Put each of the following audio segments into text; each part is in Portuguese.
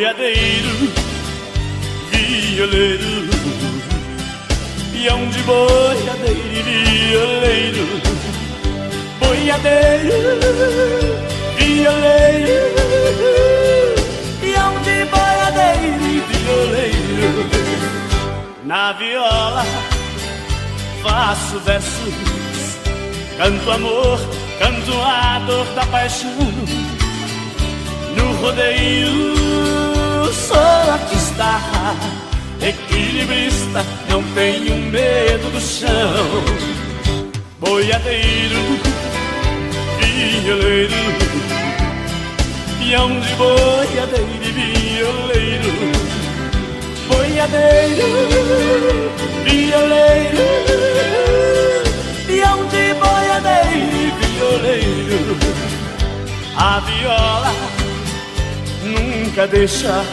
boiadeiro, violeiro, peão de boiadeiro e violeiro, boiadeiro, violeiro, peão de boiadeiro e violeiro. Na viola faço versos, canto amor, canto a dor da paixão. No rodeio sou artista, equilibrista, não tenho medo do chão. Boiadeiro, violeiro, peão de boiadeiro e violeiro, boiadeiro, violeiro, peão de boiadeiro e violeiro. A viola nunca deixa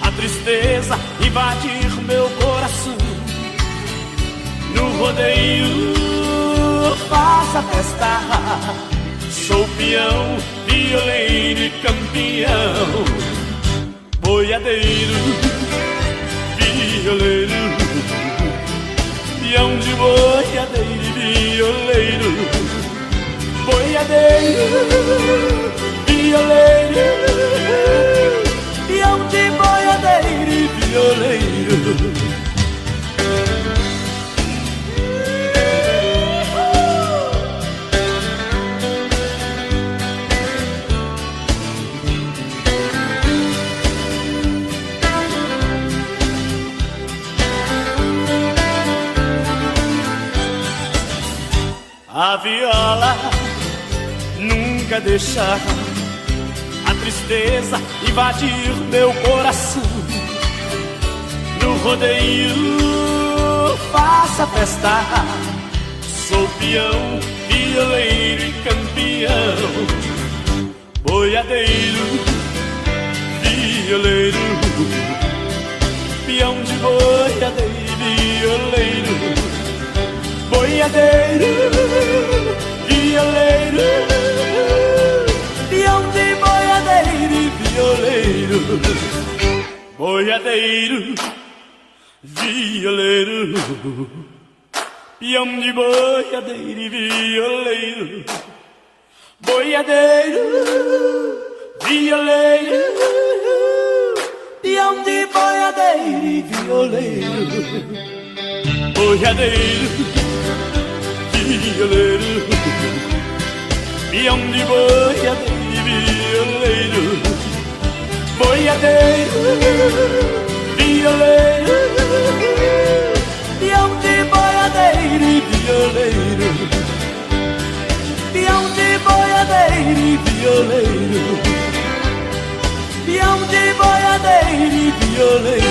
a tristeza invadir meu coração. No rodeio faço a festa, sou peão, violeiro e campeão. Boiadeiro, violeiro, peão de boiadeiro e violeiro, boiadeiro, violeiro, peão de boiadeiro e violeiro. A viola nunca deixa a tristeza invadir meu coração. No rodeio faço a festa, sou peão, violeiro e campeão. Boiadeiro, violeiro, peão de boiadeiro e violeiro, boiadeiro, violeiro, peão de boiadeiro e violeiro, boiadeiro, violeiro, peão de boiadeiro e violeiro, boiadeiro, violeiro, peão de boiadeiro e violeiro, boiadeiro, violeiro, peão de boiadeiro e violeiro, boiadeiro, violeiro, peão de boiadeiro e violeiro, peão de boiadeiro e violeiro, peão de boiadeiro e violeiro.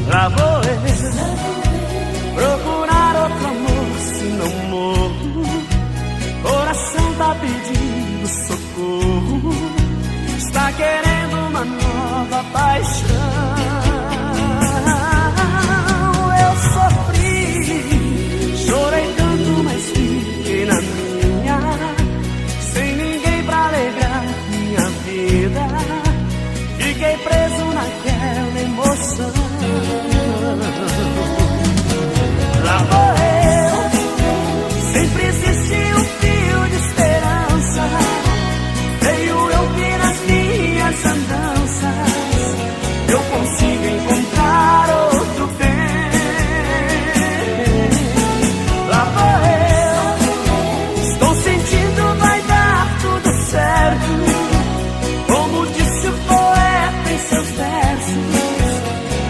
Lá vou eu procurar outro amor, se não morro. Coração tá pedindo socorro, está querendo uma nova paixão. Eu sofri, chorei tanto, mas fiquei na minha, sem ninguém pra alegrar minha vida. Fiquei preso naquela emoção. Lá vou eu, sempre existiu um fio de esperança. Veio eu vi nas minhas andanças, eu consigo encontrar outro bem. Lá vou eu, estou sentindo vai dar tudo certo, como disse o poeta em seus versos.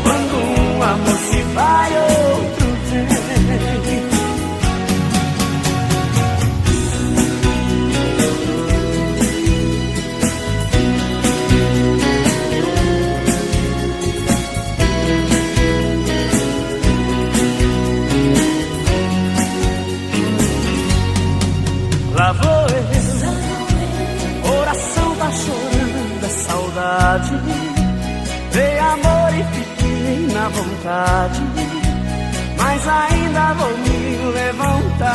Quando um amor se vai, outro vem. Lá vou eu, coração tá chorando. minha vontade, mas ainda vou me levantar.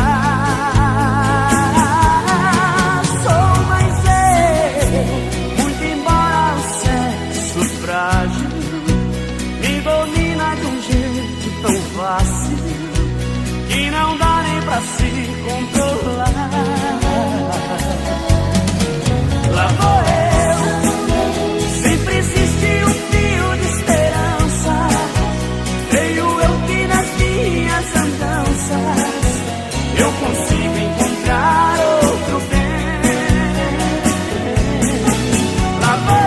Sou mais eu, muito embora o sexo frágil me domina de um jeito tão fácil que não dá nem pra se controlar. Lá vou eu, sempre existe um fio de esperança. Creio eu que nas minhas andanças eu consigo encontrar outro bem. Lá vou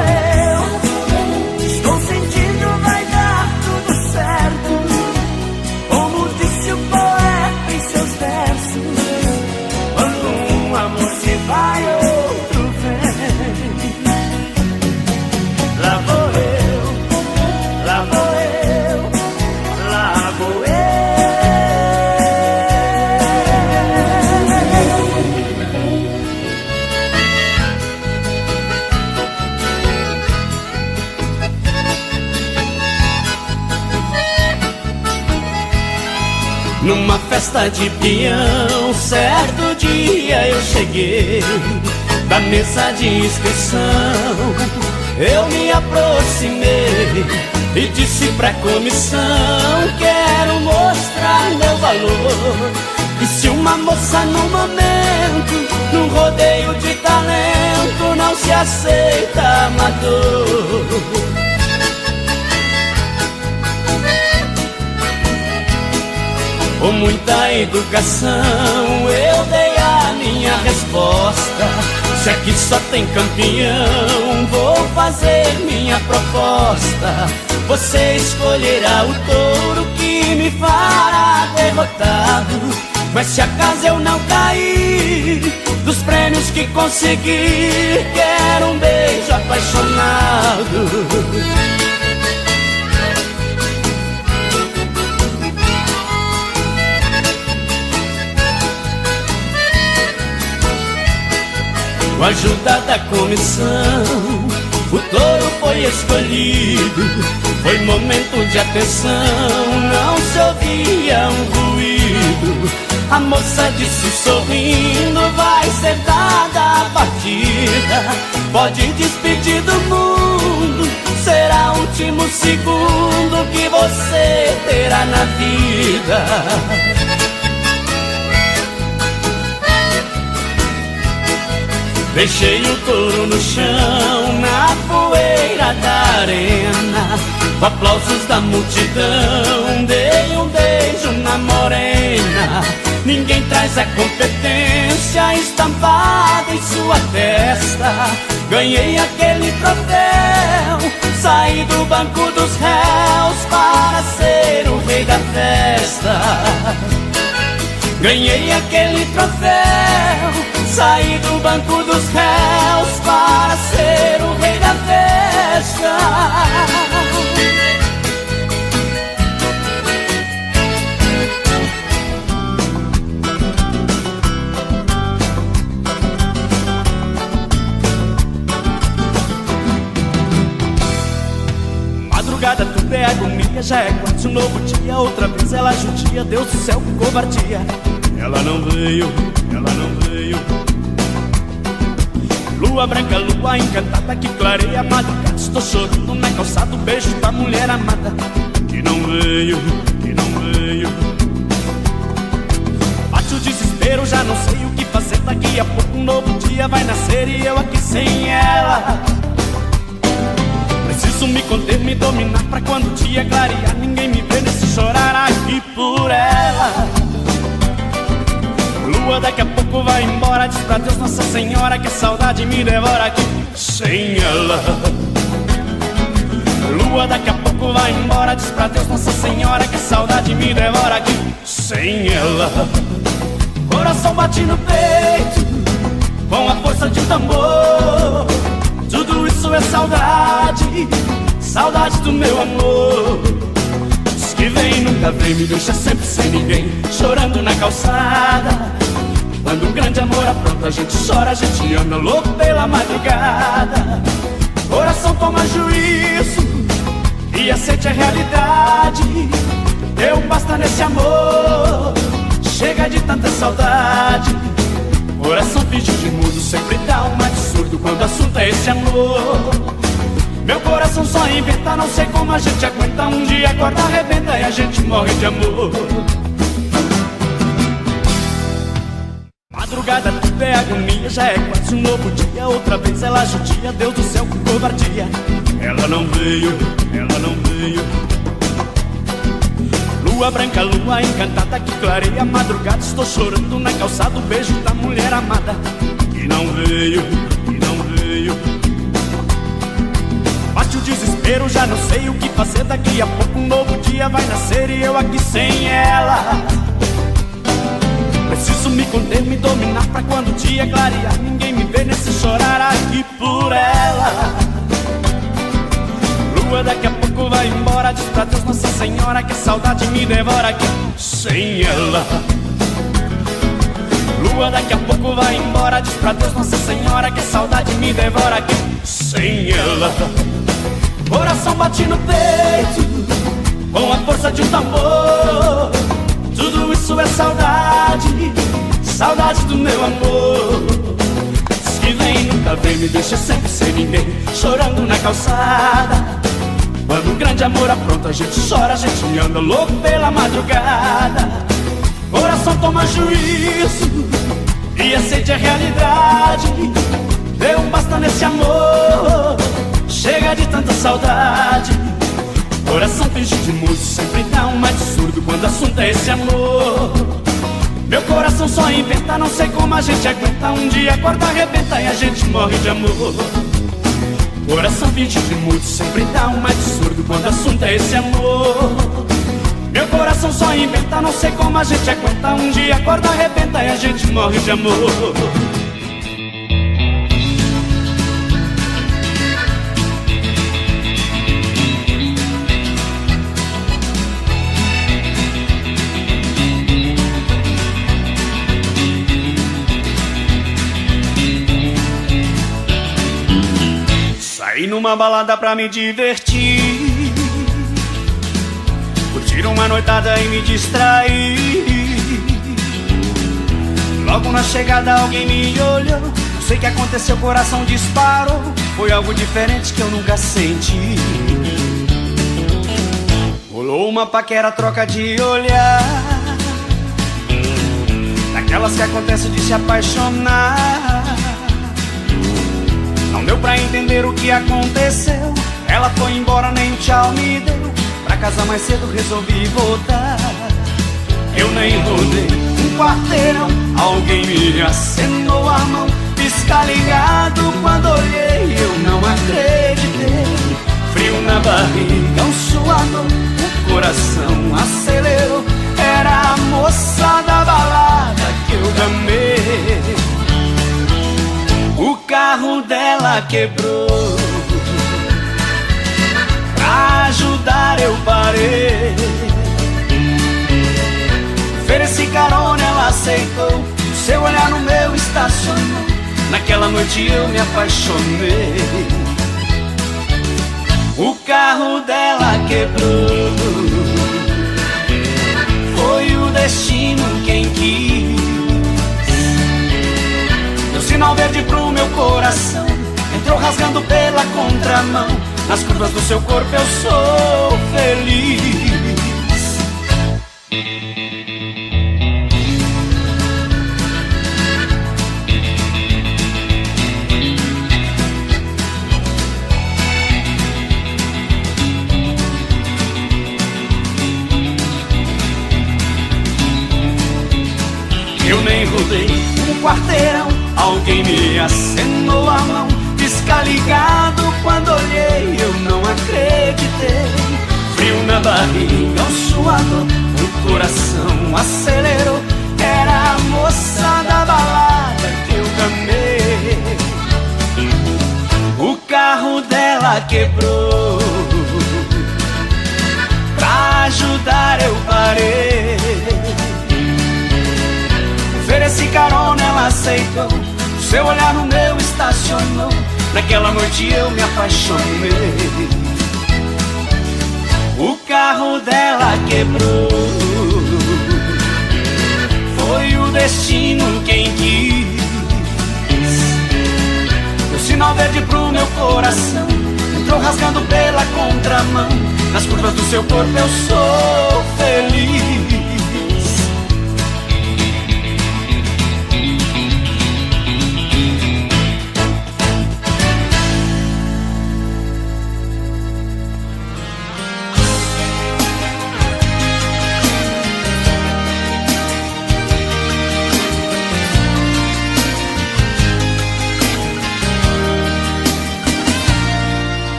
eu, estou sentindo vai dar tudo certo, como disse o poeta em seus versos. Quando um amor se vai, outro vem. Lá vou eu, lá vou eu, lá vou eu. Numa festa de peão, certo dia eu cheguei da mesa de inscrição. Eu me aproximei e disse pra comissão: quero mostrar meu valor. E se uma moça no momento, num rodeio de talento, não se aceita amador? Com muita educação eu dei a minha resposta: se aqui só tem campeão, vou fazer minha proposta. Você escolherá o touro que me fará derrotado. Mas se acaso eu não cair, dos prêmios que consegui, quero um beijo apaixonado. Com a ajuda da comissão, o touro foi escolhido. Foi momento de atenção, não se ouvia um ruído. A moça disse sorrindo: vai ser dada a partida. Pode despedir do mundo, será o último segundo que você terá na vida. Deixei o touro no chão, na poeira da arena. Com aplausos da multidão, dei um beijo na morena. Ninguém traz a competência estampada em sua testa. Ganhei aquele troféu, saí do banco dos réus para ser o rei da festa. Ganhei aquele troféu, saí do banco dos réus para ser o rei da festa. Madrugada tudo é agonia, já é quase um novo dia. Outra vez ela judia, Deus do céu, que covardia. Ela não veio, ela não veio. Lua branca, lua encantada que clareia a madrugada. Estou chorando na calçada, o beijo da mulher amada que não veio, que não veio. Bate o desespero, já não sei o que fazer. Daqui a pouco um novo dia vai nascer e eu aqui sem ela. Preciso me conter, me dominar pra quando o dia clarear ninguém me vê nesse chorar aqui por ela. Lua daqui a pouco vai embora, diz pra Deus Nossa Senhora que a saudade me devora aqui sem ela. Lua daqui a pouco vai embora, diz pra Deus Nossa Senhora que a saudade me devora aqui sem ela. Coração bate no peito com a força de um tambor. Tudo isso é saudade, saudade do meu amor. Diz que vem, nunca vem, me deixa sempre sem ninguém, chorando na calçada. Quando um grande amor apronta, a gente chora, a gente anda louco pela madrugada. Coração toma juízo, e aceite a realidade. Deu basta nesse amor, chega de tanta saudade. Coração fingido de mudo sempre dá um de surdo quando o assunto é esse amor. Meu coração só inventa, não sei como a gente aguenta. Um dia a corda arrebenta e a gente morre de amor. Madrugada tudo é agonia, já é quase um novo dia. Outra vez ela judia, Deus do céu, que covardia. Ela não veio, ela não veio. Lua branca, lua encantada que clareia a madrugada. Estou chorando na calçada, o beijo da mulher amada que não veio, que não veio. Bate o desespero, já não sei o que fazer. Daqui a pouco um novo dia vai nascer e eu aqui sem ela. Preciso me conter, me dominar pra quando o dia clarear ninguém me vê nesse chorar aqui por ela. Lua daqui a pouco vai embora, diz pra Deus Nossa Senhora que a saudade me devora aqui sem ela. Lua daqui a pouco vai embora, diz pra Deus Nossa Senhora que a saudade me devora aqui sem ela. Coração bate no peito com a força de um tambor. Tudo isso é saudade, saudade do meu amor. Diz que vem, nunca vem, me deixa sempre sem ninguém, chorando na calçada. Quando um grande amor apronta, a gente chora, a gente anda louco pela madrugada. Coração toma juízo e aceite a realidade. Deu basta nesse amor, chega de tanta saudade. Coração fingido de mudo sempre dá um de surdo quando o assunto é esse amor. Meu coração só inventa, não sei como a gente aguenta. Um dia a corda arrebenta e a gente morre de amor. Coração fingido de mudo sempre dá um de surdo quando o assunto é esse amor. Meu coração só inventa, não sei como a gente aguenta. Um dia a corda arrebenta e a gente morre de amor. Saí numa balada pra me divertir, curtir uma noitada e me distrair. Logo na chegada alguém me olhou, não sei o que aconteceu, o coração disparou. Foi algo diferente que eu nunca senti. Rolou uma paquera, troca de olhar, daquelas que acontece de se apaixonar. Não deu pra entender o que aconteceu, ela foi embora, nem tchau me deu. Pra casa mais cedo resolvi voltar. Eu nem rodei um quarteirão, alguém me acenou a mão. Pisca ligado, quando olhei eu não acreditei. Frio na barriga, um suador, o coração acelerou. Era a moça da balada que eu gamei. O carro dela quebrou, pra ajudar eu parei. Ofereci carona, ela aceitou, seu olhar no meu estacionou. Naquela noite eu me apaixonei. O carro dela quebrou, foi o destino quem quis. Sinal verde pro meu coração, entrou rasgando pela contramão. Nas curvas do seu corpo eu sou feliz. Eu nem rodei um quarteirão, alguém me acenou a mão. Pisca ligado, quando olhei eu não acreditei. Frio na barriga, um suador, o coração acelerou. Era a moça da balada que eu gamei. O carro dela quebrou, pra ajudar eu parei. Ofereci carona, ela aceitou, seu olhar no meu estacionou. Naquela noite eu me apaixonei. O carro dela quebrou. Foi o destino quem quis. Deu sinal verde pro meu coração, entrou rasgando pela contramão. Nas curvas do seu corpo eu sou feliz.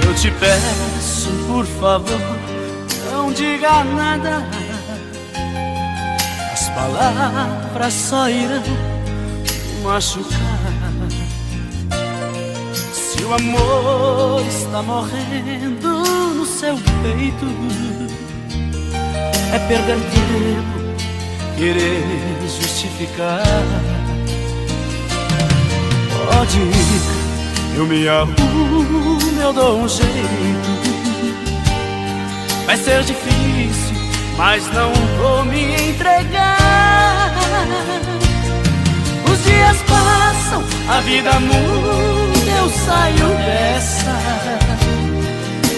Eu te peço, por favor, não diga nada. As palavras só irão machucar. Se o amor está morrendo no seu peito, é perder tempo querer justificar. Pode ir, eu me arrumo, eu dou um jeito. Vai ser difícil, mas não vou me entregar. Os dias passam, a vida muda, eu saio dessa.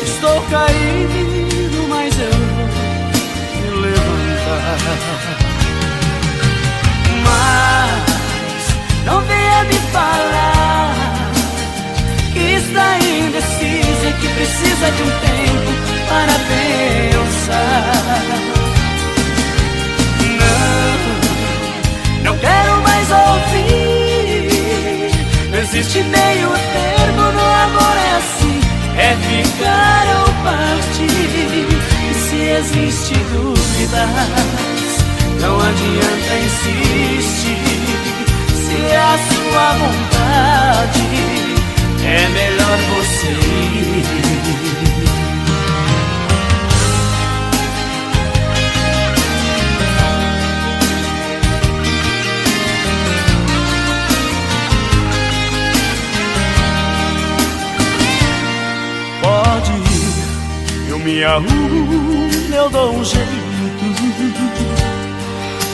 Estou caído, mas eu vou me levantar. Mas não venha me falar que está indecisa e que precisa de um tempo para pensar. Não quero mais ouvir. Não existe meio termo, no amor é assim, é ficar ou partir. E se existe dúvidas, não adianta insistir. Se é a sua vontade, é melhor você ir. Pode ir, eu me arrumo, eu dou um jeito.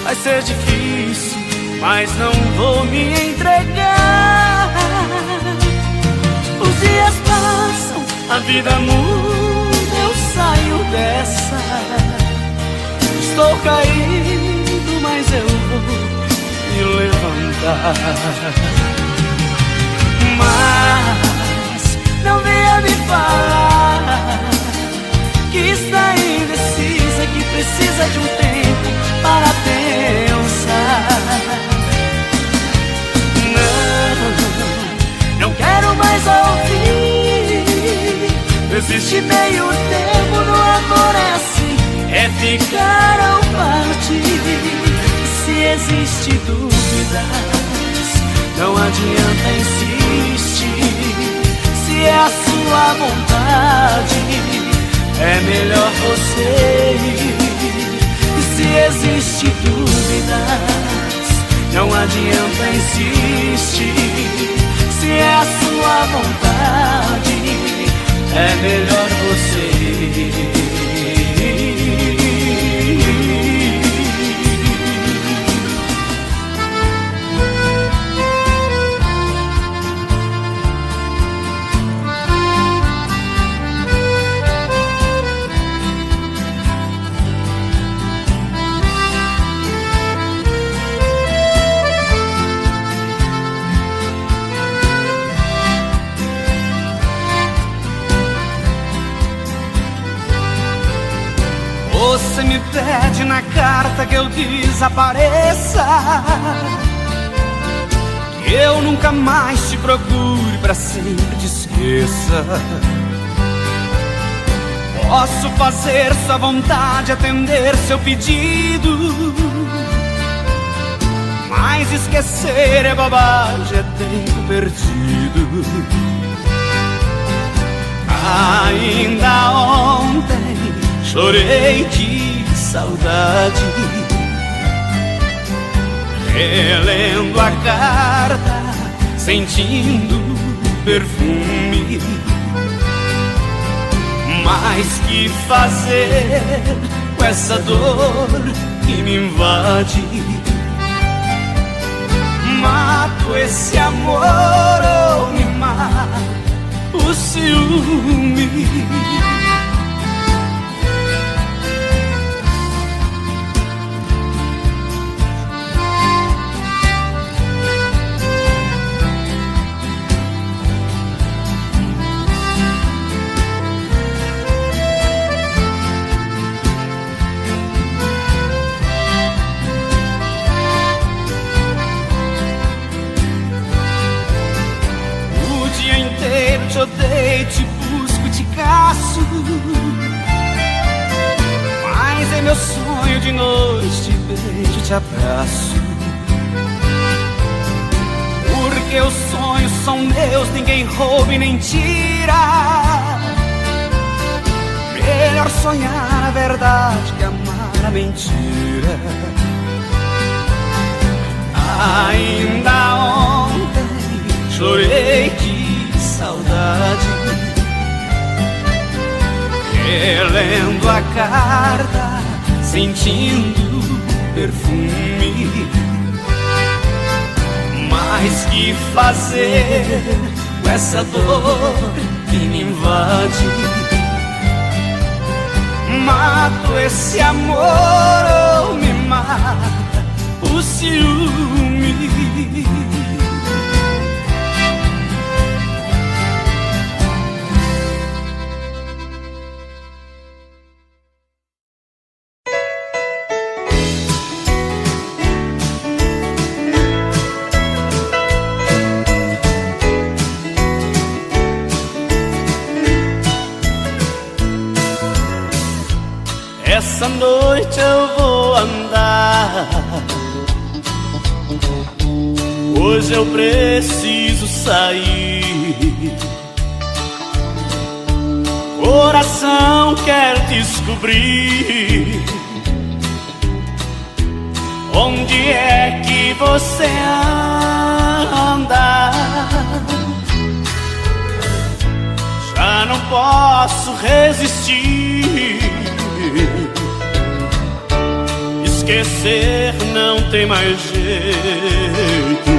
Vai ser difícil, mas não vou me entregar. Os dias passam, a vida muda, eu saio dessa. Estou caído, mas eu vou me levantar. Mas não venha me falar que está indecisa, que precisa de um tempo para pensar. Não quero mais ouvir. Não existe meio termo, no amor é assim, é ficar ou partir. Se existe dúvidas, não adianta insistir. Se é a sua vontade, é melhor você ir. E se existe dúvidas, não adianta insistir. Se é a sua vontade, é melhor você ir. Você me pede na carta que eu desapareça, que eu nunca mais te procure, pra sempre te esqueça. Posso fazer sua vontade, atender seu pedido, mas esquecer é bobagem, é tempo perdido. Ainda ontem chorei de saudade, relendo a carta, sentindo perfume. Mas que fazer com essa dor que me invade? Mato esse amor ou me mata o ciúme? Te odeio, te busco, te caço, mas é meu sonho de noite, te beijo, te abraço. Porque os sonhos são meus, ninguém rouba e nem tira. Melhor sonhar a verdade que amar a mentira. Ainda ontem chorei de saudade, relendo a carta, sentindo perfume. Mas que fazer com essa dor que me invade? Mato esse amor ou me mata o ciúme? Essa noite eu vou andar, hoje eu preciso sair. Coração quer descobrir onde é que você anda. Já não posso resistir, esquecer não tem mais jeito,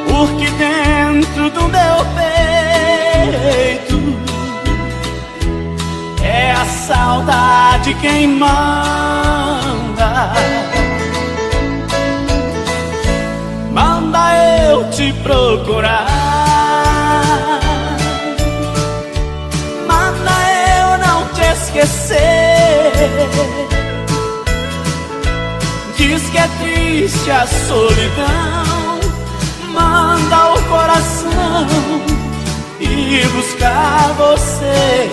porque dentro do meu peito é a saudade quem manda. Manda eu te procurar, manda eu não te esquecer. Diz que é triste a solidão, manda o coração ir buscar você.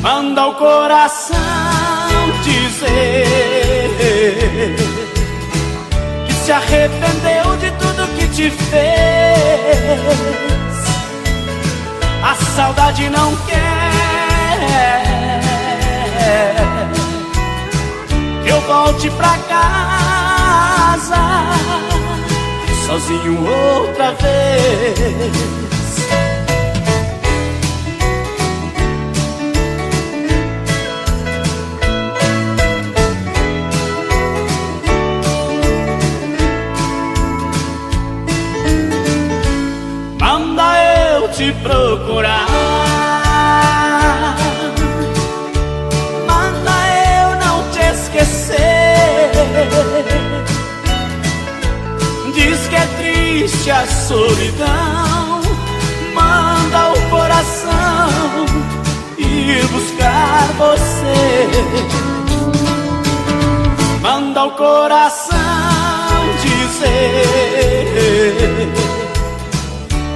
Manda o coração dizer que se arrependeu de tudo que te fez. A saudade não quer que eu volte pra casa sozinho outra vez. Manda eu te procurar, manda eu não te esquecer. Diz que é triste a solidão, manda o coração ir buscar você. Manda o coração dizer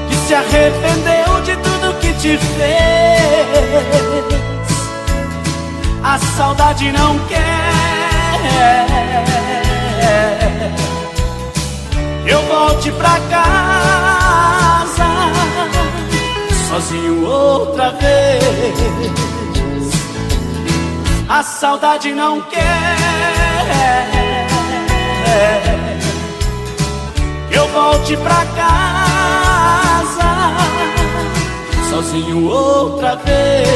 que se arrependeu de tudo que te fez. A saudade não quer que eu volte pra casa sozinho outra vez. A saudade não quer que eu volte pra casa sozinho outra vez.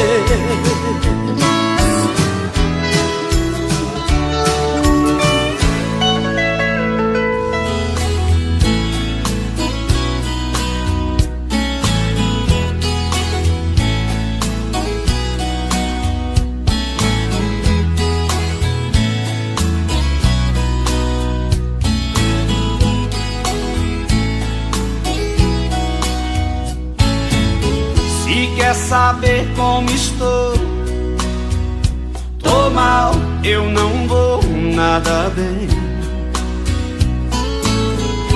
Quer saber como estou? Tô mal, eu não vou nada bem.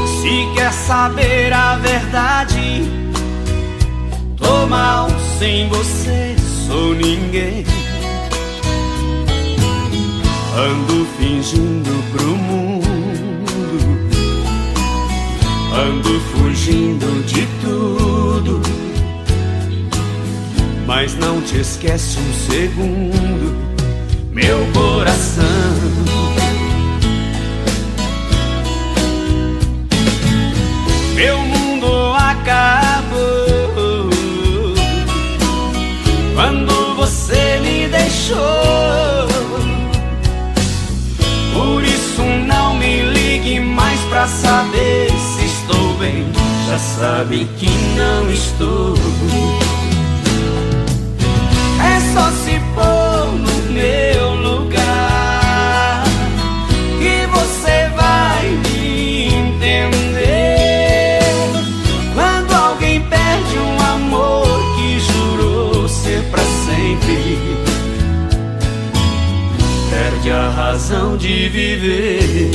Se quer saber a verdade, tô mal, sem você sou ninguém. Ando fingindo pro mundo, ando fugindo de tudo, mas não te esquece um segundo, meu coração. Meu mundo acabou quando você me deixou. Por isso não me ligue mais pra saber se estou bem. Já sabe que não estou. É só se pôr no meu lugar que você vai me entender. Quando alguém perde um amor que jurou ser pra sempre, perde a razão de viver.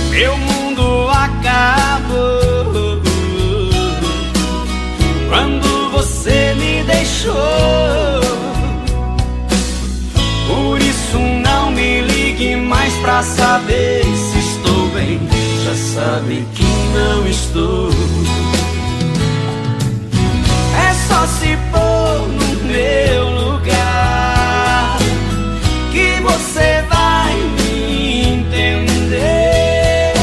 Meu mundo acabou quando você me deixou. Por isso não me ligue mais pra saber se estou bem. Já sabe que não estou. É só se pôr no meu lugar que você vai me entender.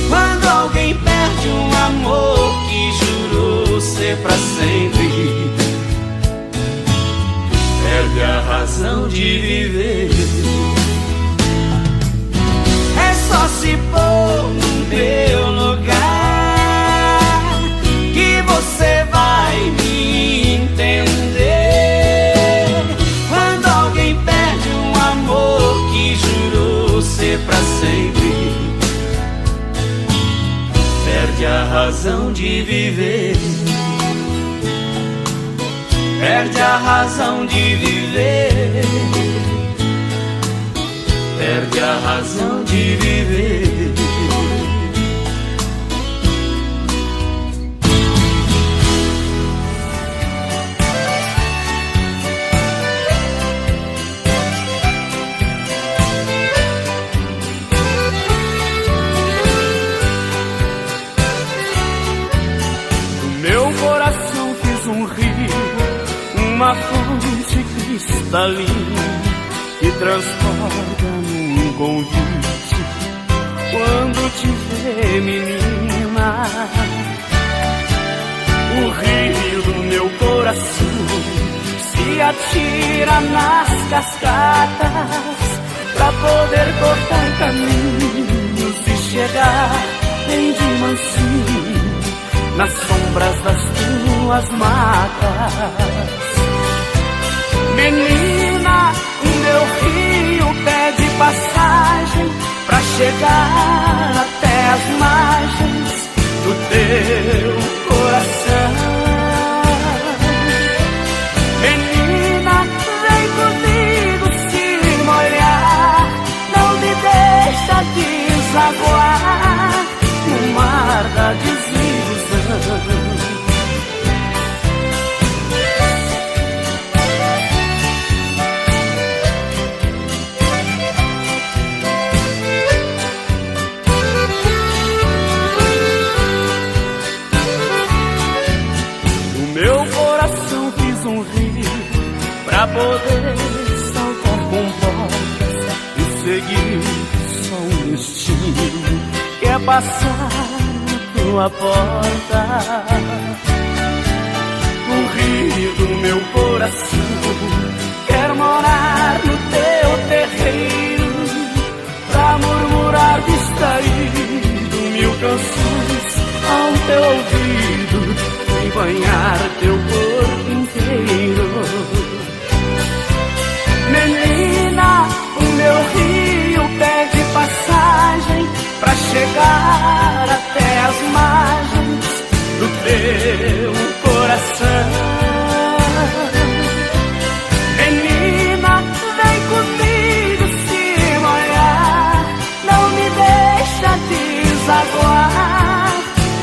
Quando alguém perde um amor que jurou ser pra sempre, perde a razão de viver. É só se pôr no meu lugar que você vai me entender. Quando alguém perde um amor que jurou ser pra sempre, perde a razão de viver. Perde a razão de viver. Perde a razão de viver. No meu coração fiz um rio, uma fonte cristalina que transporta num convite quando te vê, menina. O rio do meu coração se atira nas cascatas pra poder cortar caminhos e chegar bem de mansinho nas sombras das tuas matas. Menina, meu rio pede passagem pra chegar até as margens do teu coração. Menina, vem comigo se molhar, não me deixa desaguar no mar da desilusão. Pra poder saltar com voltas e seguir só um destino, quer passar na tua porta. O rio do meu coração quer morar no teu terreiro, pra murmurar distraído mil canções ao teu ouvido e banhar teu corpo inteiro. Menina, o meu rio pede passagem pra chegar até as margens do teu coração. Menina, vem comigo se molhar, não me deixa desaguar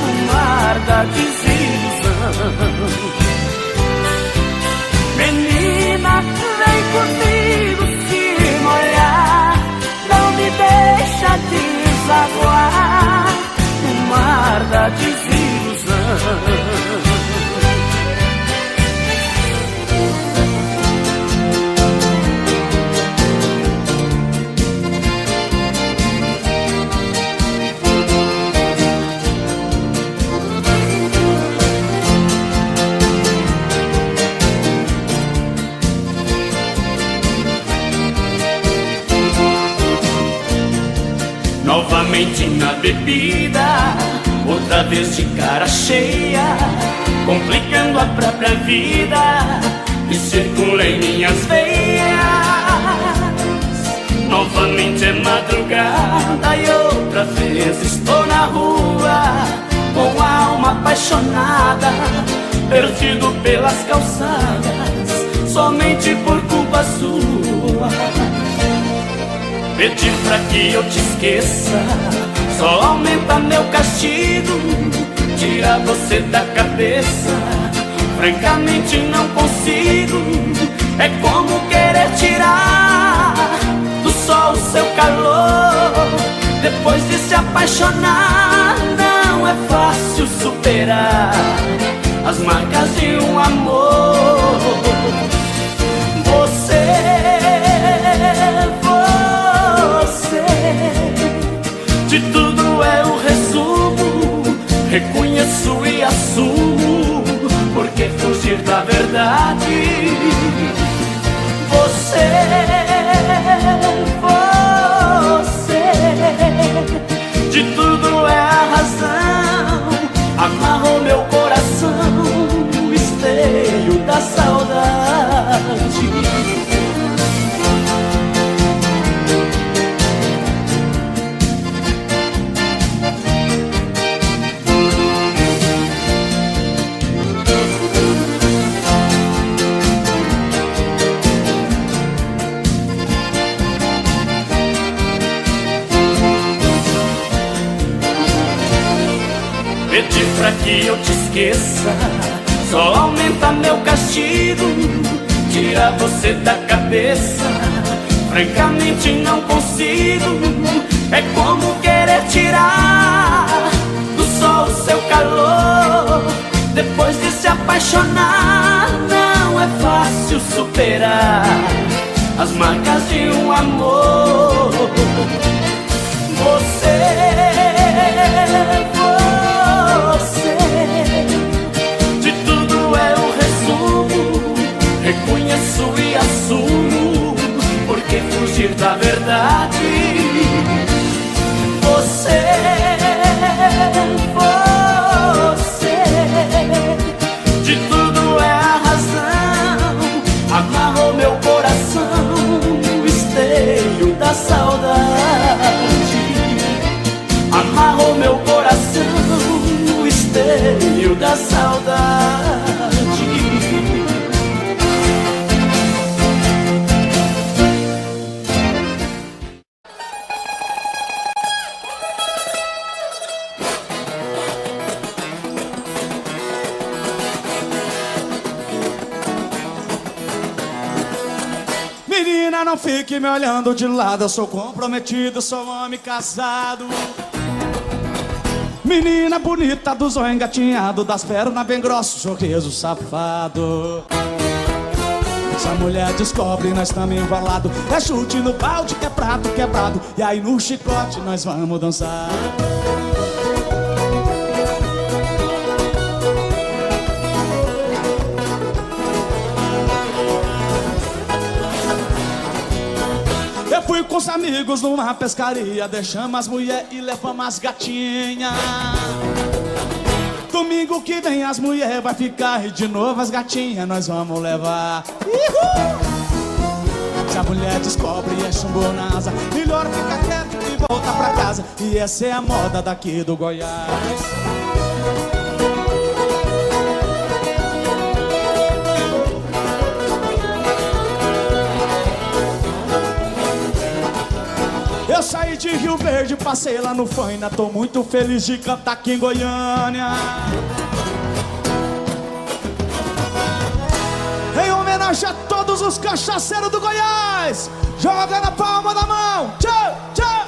no mar da desilusão. Menina, vem comigo se molhar, não me deixa desaguar no mar da desilusão. Novamente na bebida, outra vez de cara cheia, complicando a própria vida que circula em minhas veias. Novamente é madrugada e outra vez estou na rua, com a alma apaixonada, perdido pelas calçadas, somente por culpa sua. Pedir pra que eu te esqueça só aumenta meu castigo, tira você da cabeça, francamente não consigo. É como querer tirar do sol o seu calor, depois de se apaixonar não é fácil superar as marcas de um amor. De tudo é o resumo, reconheço e assumo, porque fugir da verdade. Você, de tudo é a razão, amarrou meu coração no esteio da saudade. Pedir pra que eu te esqueça só aumenta meu castigo, tira você da cabeça, francamente não consigo. É como querer tirar do sol o seu calor, depois de se apaixonar não é fácil superar as marcas de um amor. De tudo é o resumo, reconheço e assumo, porque fugir da verdade. Você, de tudo é a razão, amarrou meu coração no esteio da saudade. Amarrou meu coração no esteio da saudade. Menina, não fique me olhando de lado, eu sou comprometido, sou homem casado. Menina bonita, do zóio engatinhado, das pernas bem grossos, sorriso safado. Se a mulher descobre, nós estamos enrolados. É chute no balde que é prato quebrado. E aí no chicote nós vamos dançar. Eu fui com os amigos numa pescaria, deixamos as mulheres e levamos as gatinhas. Domingo que vem as mulheres vai ficar e de novo as gatinhas nós vamos levar. Uhul! Se a mulher descobre e é chumbou na asa, melhor ficar quieto e voltar pra casa. E essa é a moda daqui do Goiás. Eu saí de Rio Verde, passei lá no Faina. Tô muito feliz de cantar aqui em Goiânia. Em homenagem a todos os cachaceiros do Goiás, joga na palma da mão. Tchau, tchau.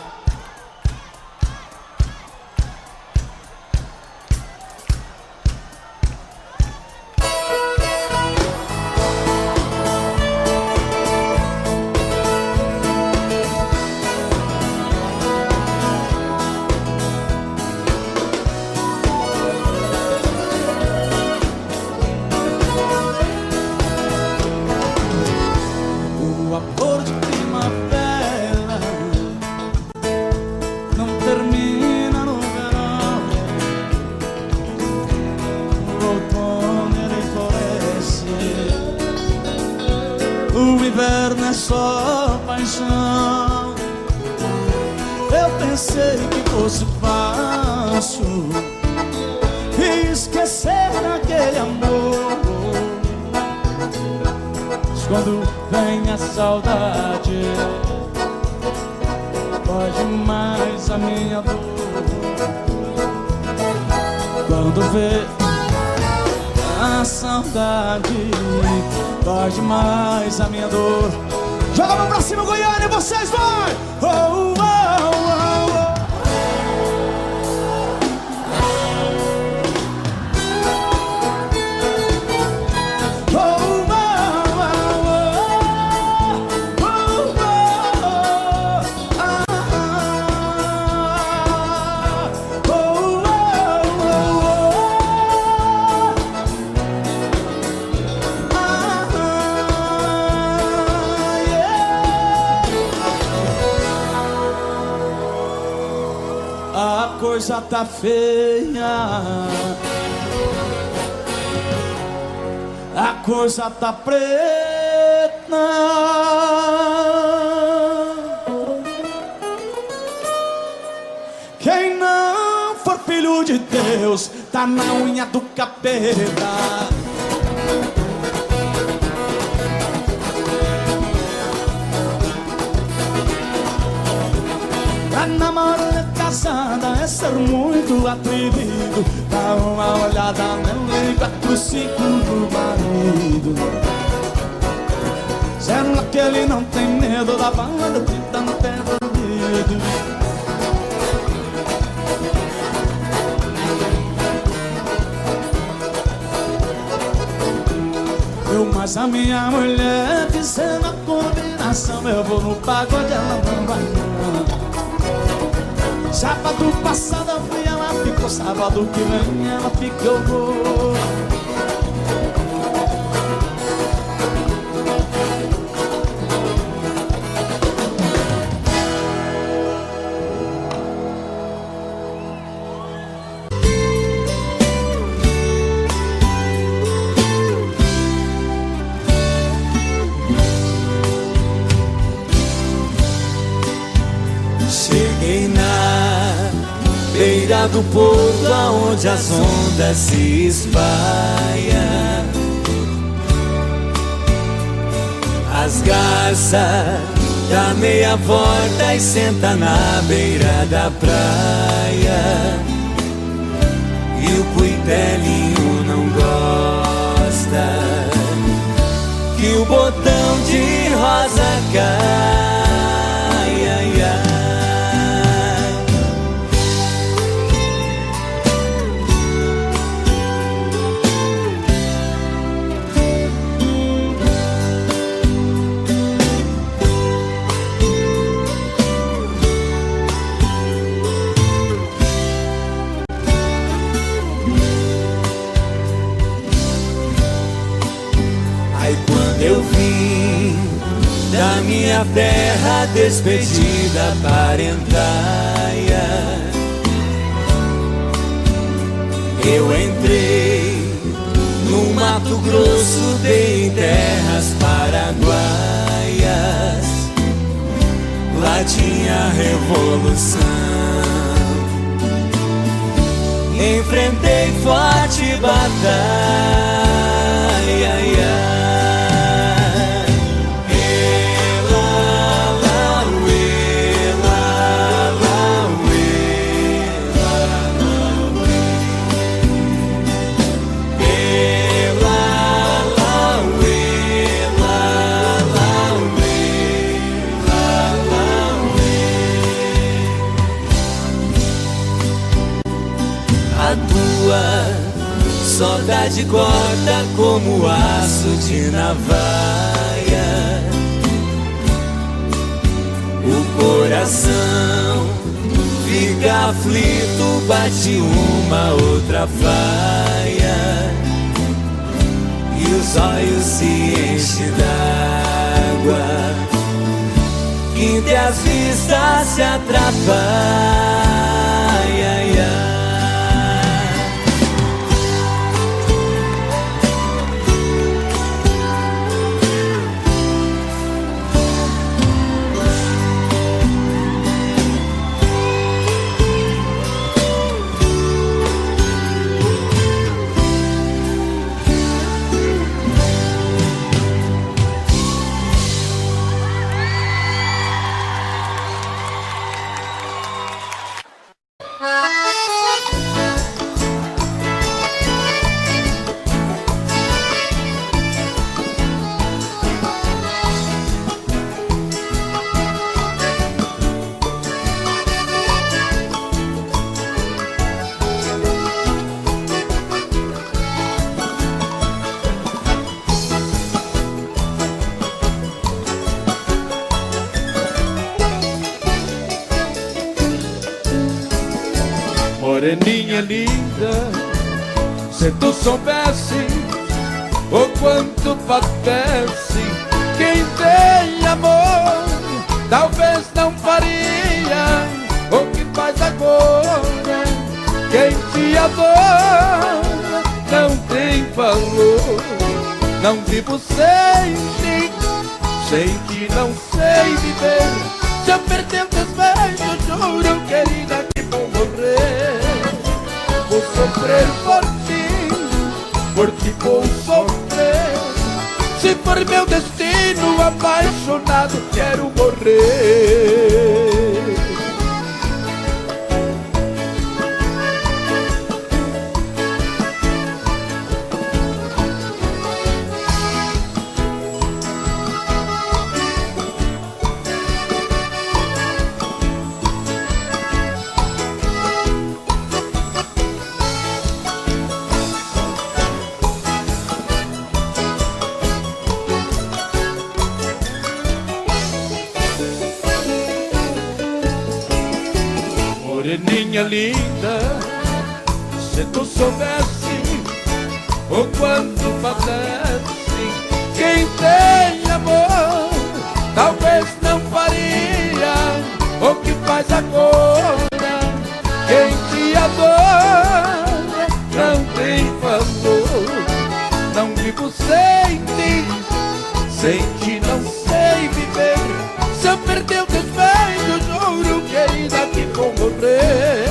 O inverno é só paixão. Eu pensei que fosse fácil esquecer aquele amor, mas quando vem a saudade, pode mais a minha dor. Quando vê a saudade, dói demais a minha dor. Joga a mão pra cima, Goiânia, e vocês vai! Oh, oh, oh, oh. A coisa tá feia, a coisa tá preta. Quem não for filho de Deus tá na unha do capeta. Pra namorar casada é ser muito atrevido. Dá uma olhada no 4-5 do marido. Será que ele não tem medo da banda que tá no pé do ouvido? Eu mais a minha mulher fizendo a combinação. Eu vou no pagode, ela não vai não. Sábado passado eu fui, ela ficou. Sábado que vem ela fica, eu vou. Cheguei na beira do porto, aonde as ondas se espalham. As garças dá meia volta e senta na beira da praia. E o cuitelinho não gosta que o botão de rosa cai. Ai, ai. da minha terra despedida parentaia. Eu entrei no Mato Grosso, dei em terras paraguaias. Lá tinha revolução. Enfrentei forte batalha. Saudade corta como aço de navalha. O coração fica aflito, bate uma outra faia. E os olhos se enchem d'água, que as vistas se atrapalham. Moreninha linda, se tu soubesse o quanto padece quem tem amor, talvez não faria o que faz agora. Quem te adora não tem valor. Não vivo sem ti, sem ti não sei viver. Se eu perder teus beijos, juro, querida, que vou morrer. Vou sofrer por ti vou sofrer. Se for meu destino, apaixonado, quero morrer. Moreninha linda, se tu soubesse o quanto padece quem tem amor, talvez não faria o que faz agora. Quem te adora não tem valor. Não vivo sem ti, sem ti não sei viver. Se eu perder o teus beijos, juro, querida, que vou morrer.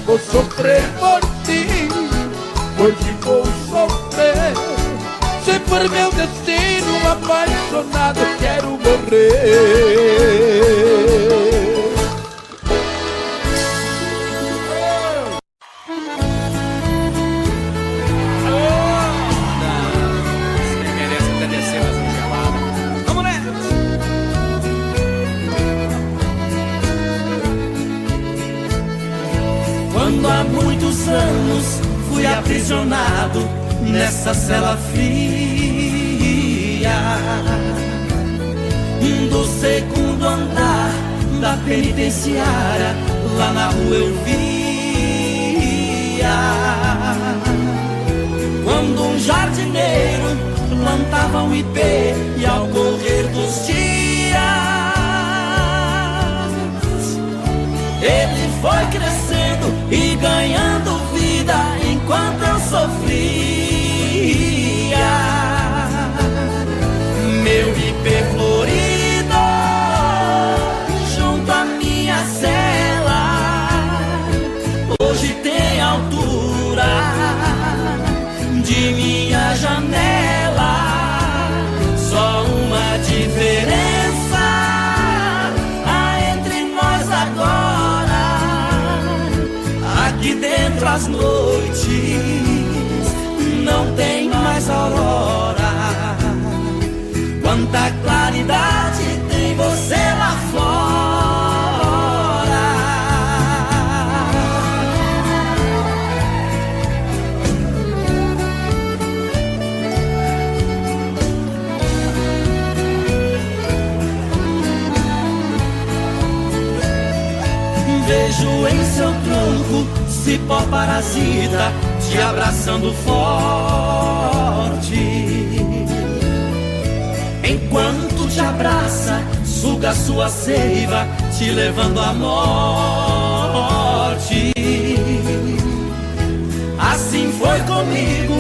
Vou sofrer por ti vou sofrer. Se for meu destino, apaixonado, quero morrer. Quando há muitos anos fui aprisionado nessa cela fria do segundo andar da penitenciária, lá na rua eu via quando um jardineiro plantavam ipê e ao correr dos dias ele foi crescendo e ganhando vida enquanto eu sofria. Meu ipê florido junto à minha cela hoje tem altura de minha janela. Só uma diferença há entre nós agora: aqui dentro as noites não tem mais aurora. Quanta claridade tem você lá fora. Vejo em seu tronco cipó parasita te abraçando forte. Enquanto te abraça, suga sua seiva, te levando à morte. Assim foi comigo,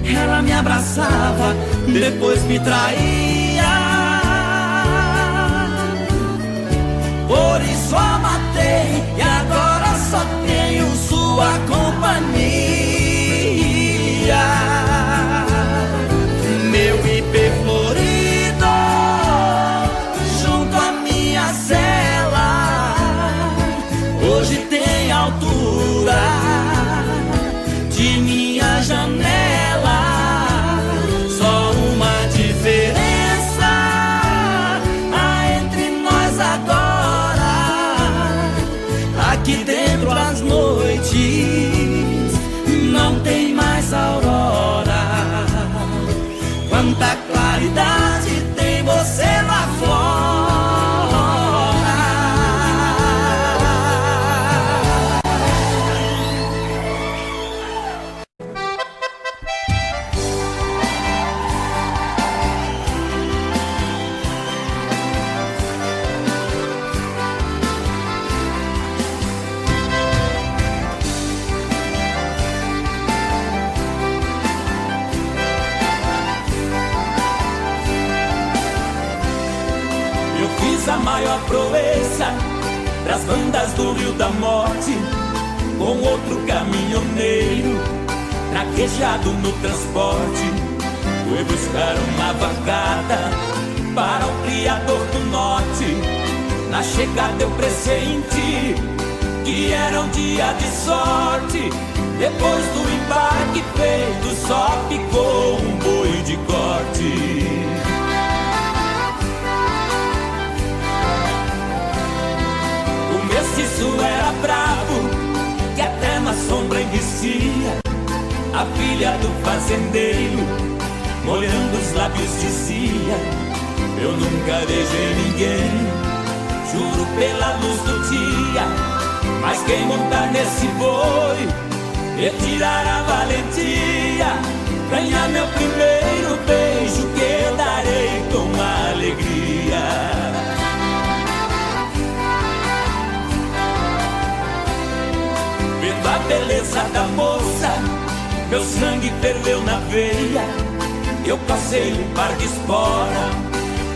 ela me abraçava, depois me traía. Por isso a matei e agora só tenho sua companhia. Meu ipê florido junto à minha cela hoje tem altura de minha janela. Só uma diferença há entre nós agora: aqui dentro as noites não tem mais aurora. Quanta claridade tem você lá fora. A maior proeza das bandas do Rio da Morte, com outro caminhoneiro traquejado no transporte. Fui buscar uma vacada para o Criador do Norte. Na chegada eu pressenti que era um dia de sorte. Depois do embarque feito, só ficou um boi de corte. Isso era bravo, que até na sombra enguecia. A filha do fazendeiro, molhando os lábios, dizia: eu nunca beijei ninguém, juro pela luz do dia. Mas quem montar nesse boi, retirar a valentia, ganhar meu primeiro beijo, que eu darei com alegria. Vendo a beleza da moça, meu sangue ferveu na veia. Eu passei um par de espora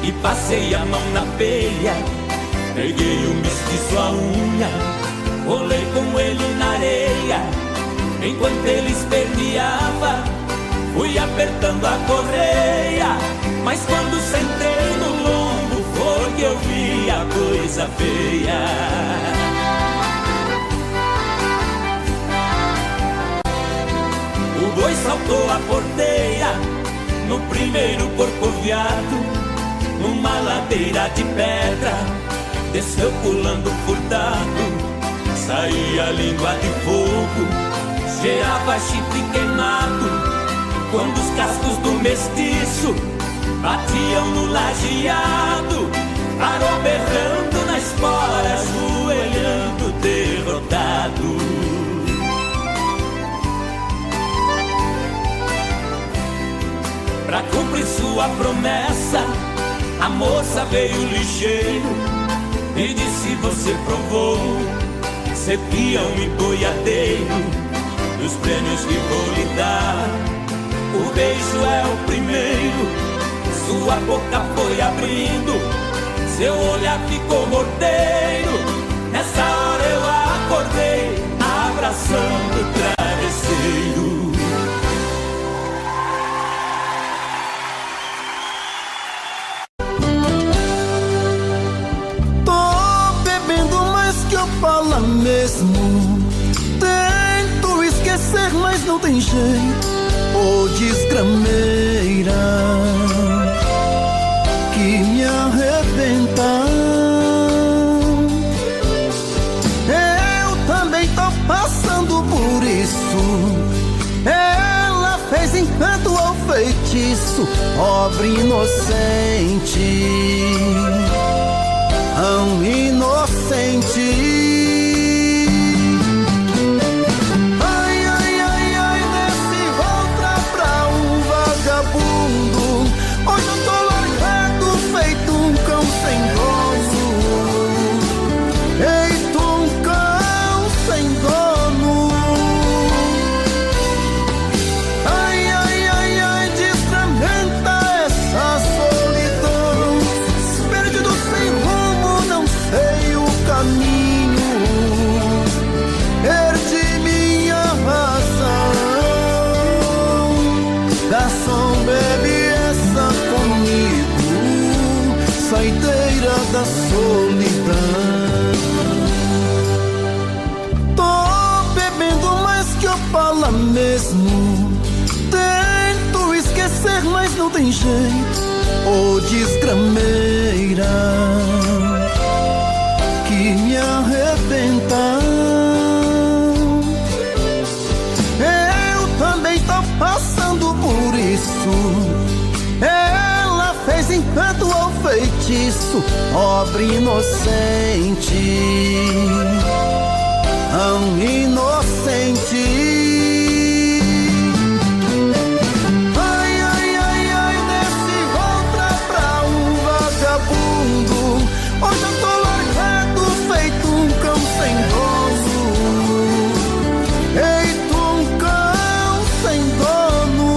e passei a mão na peia. Peguei o mestiço à unha, rolei com ele na areia. Enquanto ele esperneava, fui apertando a correia. Mas quando sentei no lombo, foi que eu vi a coisa feia. O boi saltou a porteira no primeiro corcoviado, numa ladeira de pedra, desceu pulando furtado. Saía língua de fogo, cheirava chifre queimado, quando os cascos do mestiço batiam no lajeado. Parou berrando na espora, ajoelhando derrotado. pra cumprir sua promessa, a moça veio ligeiro e disse: você provou ser peão e boiadeiro dos prêmios que vou lhe dar. O beijo é o primeiro, sua boca foi abrindo, seu olhar ficou morteiro. Nessa hora eu acordei, abraçando o travesseiro. Tô bebendo mais que eu falo mesmo. Tento esquecer, mas não tem jeito. Ô desgrameira que me arrebenta. Eu também tô passando por isso. Ela fez encanto ou feitiço, pobre inocente, tão inocente. Hoje eu tô largado, feito um cão sem dono. Feito um cão sem dono. Ai, ai, ai, ai, desfragmenta essa solidão. Perdido sem rumo, não sei o caminho. Perdi minha razão. Garçom, bebe comigo, saideira da solidão. Tô bebendo mais que eu falo mesmo. Tento esquecer, mas não tem jeito. Ô desgrameira que me arrebenta. Eu também tô passando por isso. Ela fez encanto ou feitiço, pobre inocente, tão inocente. Ai, ai, ai, ai, desce outra pra um vagabundo. Hoje eu tô largado, feito um cão sem dono. Feito um cão sem dono.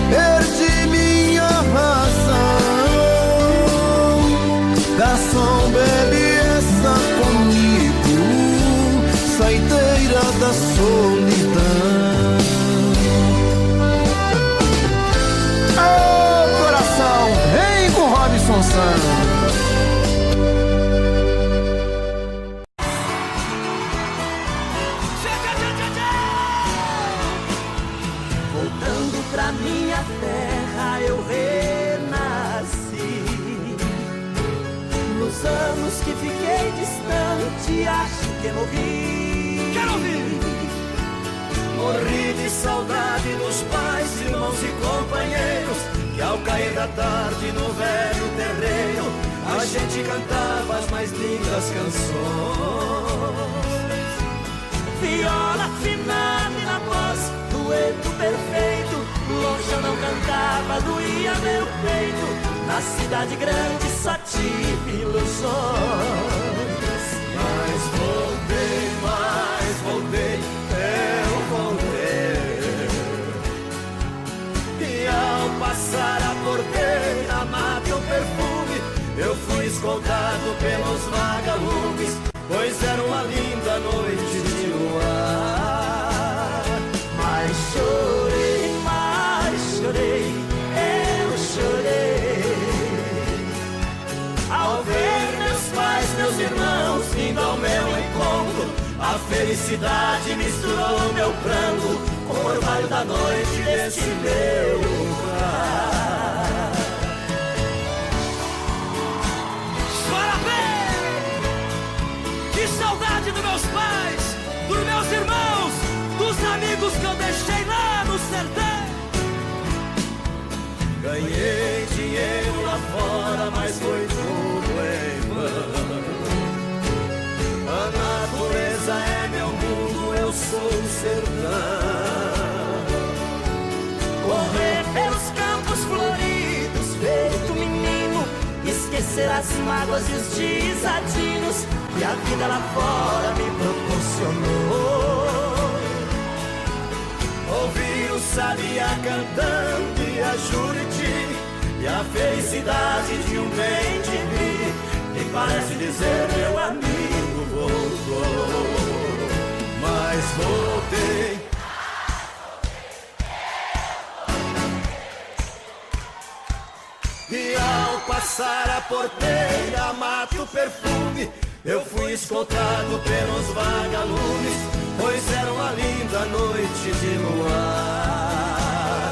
Perdi minha razão. Garçom, bebe essa comigo, saideira da solidão. Ô coração, vem com Robson Santos. Voltando pra minha terra eu renasci. Nos anos que fiquei distante acho que morri. Quero ouvir! Morri de saudade dos pais, irmãos e companheiros, que ao cair da tarde no velho terreiro a gente cantava as mais lindas canções. Viola afinada e na voz, dueto perfeito. Longe eu não cantava, doía meu peito. Na cidade grande só tive ilusões. Mas voltei, eu voltei. E ao passar a porteira, mate o perfume, eu fui escoltado pelos vagalumes, pois era uma linda noite de luar. Mas chorei, eu chorei ao ver meus pais, meus irmãos vindo ao meu encontro. A felicidade misturou meu pranto com o orvalho da noite desse meu lugar. Chora bem! Que saudade dos meus pais, dos meus irmãos, dos amigos que eu deixei lá no sertão. Ganhei dinheiro mas foi tudo em vão. A natureza é meu mundo, eu sou o sertão. Correr pelos campos floridos, feito menino, esquecer as mágoas e os desatinos que a vida lá fora me proporcionou. Ouvir o sabiá cantando e a Juriti, e a felicidade de um bem-de-vi, que parece dizer meu amigo voltou. Mas voltei. E ao passar a porteira, mato o perfume, eu fui escoltado pelos vagalumes, pois era uma linda noite de luar.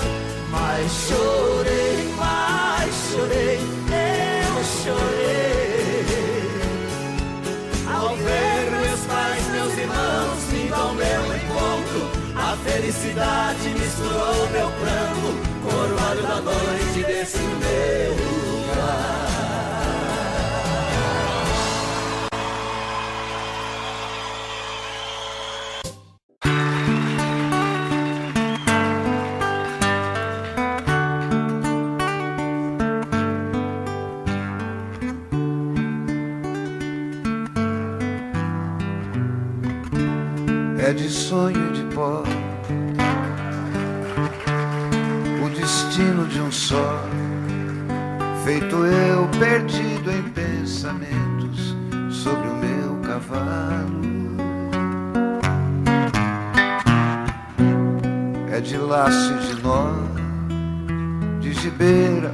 Mas chorei, eu chorei ao ver meus pais, meus irmãos vindo ao meu encontro. A felicidade misturou meu pranto com o orvalho da noite desse meu lugar. É de sonho de pó, o destino de um só, feito eu perdido em pensamentos sobre o meu cavalo. É de laço e de nó, de gibeira,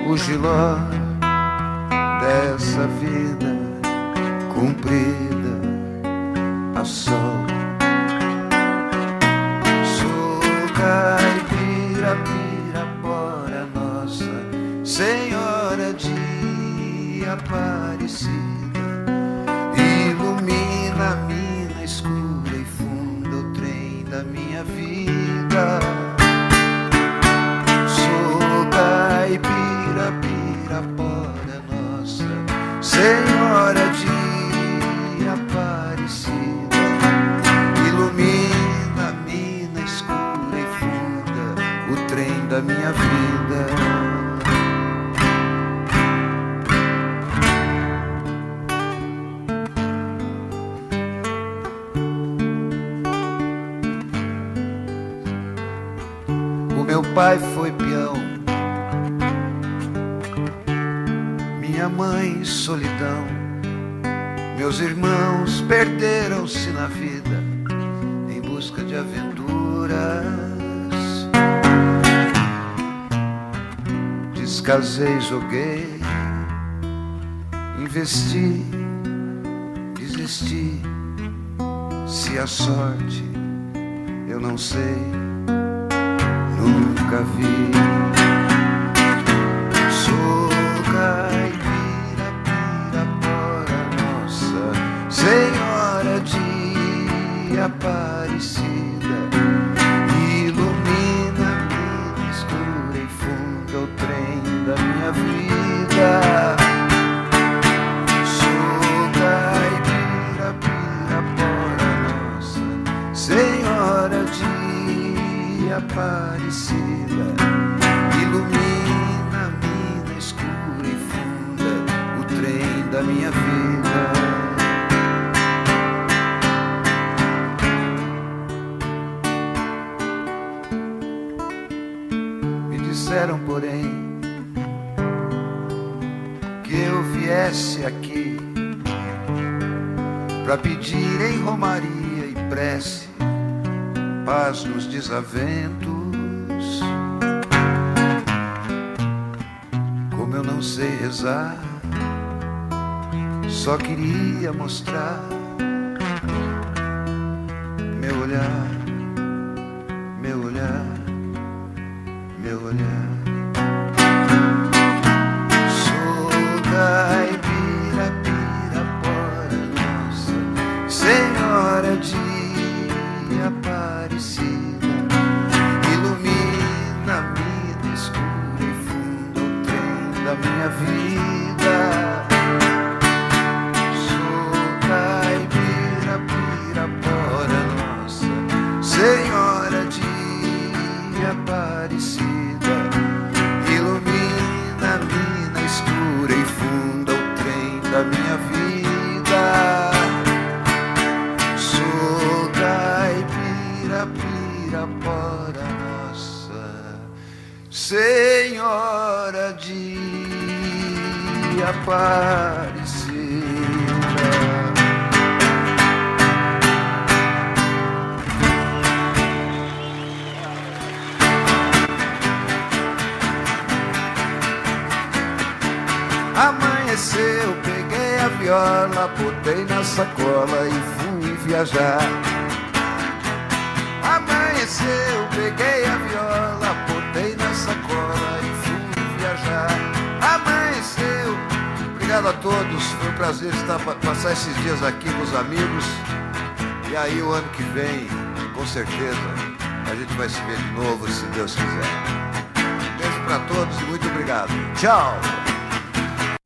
o giló dessa vida cumprida a sol. Sou caipira, pirapora nossa Senhora de Aparecida, ilumina a mina escura e funda o trem da minha vida. Sou caipira, pirapora nossa Senhora de Aparecida, ilumina a mina escura e funda o trem da minha vida. O meu pai foi peão, minha mãe solidão, meus irmãos perderam-se na vida em busca de aventuras. Descasei, joguei, investi, desisti. Se a sorte eu não sei, nunca vi. Sou caipira, pirapora nossa Senhora de Aparecida, ilumina a mina escura e funda o trem da minha vida. Sou caipira, pirapora nossa Senhora de Aparecida, ilumina a mina escura e funda o trem da minha vida. Disseram, porém, que eu viesse aqui pra pedir em romaria e prece paz nos desaventos. Como eu não sei rezar, só queria mostrar meu olhar, meu olhar, meu olhar. Sou caipira, pirapora nossa Senhora de Aparecida, ilumina a mina escura e funda o trem da minha vida. Sou caipira, Pirapora, nossa Senhora de Aparecida. Ilumina a mina escura e funda o trem da minha vida. Sou caipira, Pirapora, nossa Senhora de Aparecida. Amanheceu, peguei a viola, botei na sacola e fui viajar. Amanheceu, peguei a viola, botei na sacola e fui viajar. Amanheceu. Obrigado a todos, foi um prazer passar esses dias aqui com os amigos. E aí o ano que vem, com certeza, a gente vai se ver de novo, se Deus quiser. Beijo pra todos e muito obrigado. Tchau!